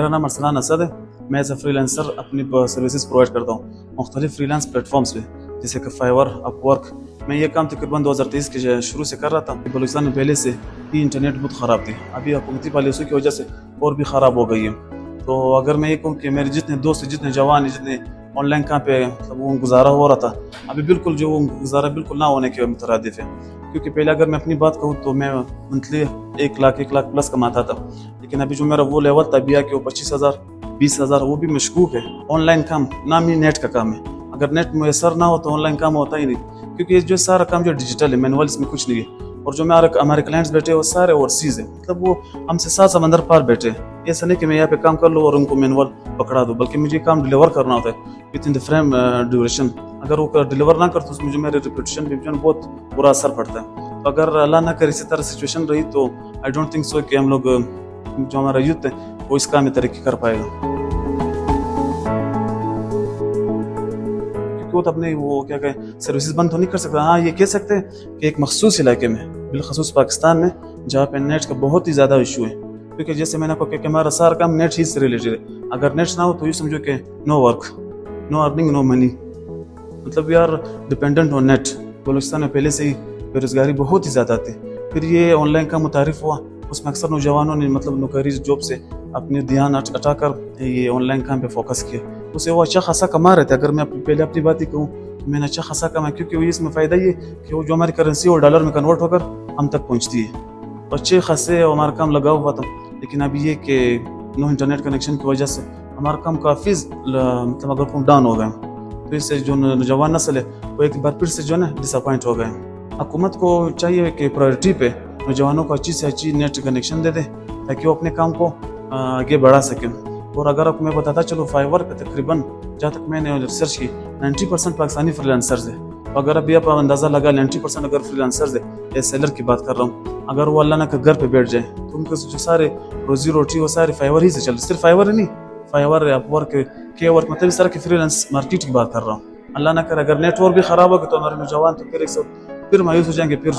میرا نام ارسلان اسد ہے. میں ایز اے فری لانسر اپنی سروسز پرووائڈ کرتا ہوں مختلف فری لانس پلیٹ فارمس پہ جیسے کہ فائیور, اپ ورک. میں یہ کام تقریباً 2023 کے شروع سے کر رہا تھا. بلوچستان میں پہلے سے ہی انٹرنیٹ بہت خراب تھی, ابھی حکومتی پالیسیوں کی وجہ سے اور بھی خراب ہو گئی ہے. تو اگر میں یہ کہوں کہ میرے جتنے دوست جتنے جوان جتنے آن لائن کام پہ وہ گزارا ہو رہا تھا, ابھی بالکل جو وہ گزارا بالکل نہ ہونے کے مترادف ہے. کیونکہ پہلے اگر میں اپنی بات کہوں تو میں منتھلی 1 لاکھ پلس کماتا تھا, لیکن ابھی جو میرا وہ لیول تھا ابھی کہ وہ 25,000 20,000 وہ بھی مشکوک ہے. آن لائن کام نام ہی نیٹ کا کام ہے, اگر نیٹ میسر نہ ہو تو آن لائن کام ہوتا ہی نہیں, کیونکہ یہ جو سارا کام جو ڈیجیٹل ہے, مینول اس میں کچھ نہیں ہے. اور جو ہمارے کلائنٹس بیٹھے ہیں وہ سارے اوورسیز ہیں, مطلب وہ ہم سے 7 سمندر پار بیٹھے ہیں. ایسا نہیں کہ میں یہاں پہ کام کر لوں اور ان کو مینول پکڑا دوں, بلکہ مجھے کام ڈیلیور کرنا ہوتا ہے with in the frame duration. اگر وہ ڈیلیور نہ کرتا تو مجھے میرے ریپوٹیشن پہ بہت برا اثر پڑتا ہے. تو اگر اللہ نہ کرے اسی طرح سچویشن رہی تو آئی ڈونٹ تھنک سو کہ ہم لوگ جو ہمارا یوتھ ہے وہ اس کام میں ترقی کر پائے گا. کیونکہ وہ تو اپنے وہ کیا کہیں سروسز بند تو نہیں کر سکتا. ہاں یہ کہہ سکتے ہیں کہ ایک مخصوص علاقے میں, بالخصوص پاکستان میں, جہاں پہ نیٹ کا بہت ہی زیادہ ایشو ہے. کیونکہ جیسے میں نے کہا کہ ہمارا سارا کام نیٹ ہی سے ریلیٹڈ ہے. اگر نیٹ نہ ہو تو یہ سمجھو کہ نو ورک, نو ارننگ, نو منی, مطلب we are dependent on net. Balochistan میں پہلے سے ہی بے روزگاری بہت ہی زیادہ تھی. پھر یہ آن لائن کا متعارف ہوا, اس میں اکثر نوجوانوں نے مطلب نوکری جاب سے اپنے دھیان ہٹا کر یہ آن لائن کام پہ فوکس کیا. اس سے وہ اچھا خاصا کما رہے تھے. اگر میں پہلے اپنی بات ہی کہوں تو میں نے اچھا خاصا کمایا, کیونکہ وہ اس میں فائدہ یہ کہ وہ جو ہماری کرنسی وہ ڈالر میں کنورٹ ہو کر ہم تک پہنچتی ہے. اچھے خاصے ہمارا کام لگا ہوا تھا, لیکن ابھی یہ کہ نو انٹرنیٹ کنیکشن کی وجہ سے ہمارا کام کافی مطلب اگر ڈاؤن ہو گئے. تو اس سے جو نوجوان نسل ہے وہ ایک بار پھر سے جو ہے نا ڈس اپوائنٹ ہو گئے. حکومت کو چاہیے کہ پرائورٹی پہ نوجوانوں کو اچھی سے اچھی نیٹ کنیکشن دے دے تاکہ وہ اپنے کام کو آگے بڑھا سکیں. اور اگر آپ کو میں بتاتا چلو فائیور پہ تقریباً جہاں تک میں نے ریسرچ کی 90% پاکستانی فری لانسرز ہیں. اگر ابھی آپ اندازہ لگا 90% اگر فری لانسرز ہیں, یا سیلر کی بات کر رہا ہوں, اگر وہ اللہ نہ کہ گھر پہ بیٹھ جائیں تو ان کے جو سارے روزی روٹی وہ سارے فائیور ہی سے چل. صرف فائیور ہی نہیں, فائیور, اپ ورک, کے ورک, مطلب اس طرح کی فری لانس مارکیٹ کی بات کر رہا ہوں. اللہ نہ کرے اگر نیٹ ورک بھی خراب ہوگا تو ہمارے نوجوان تو پھر مایوس ہو جائیں گے, پھر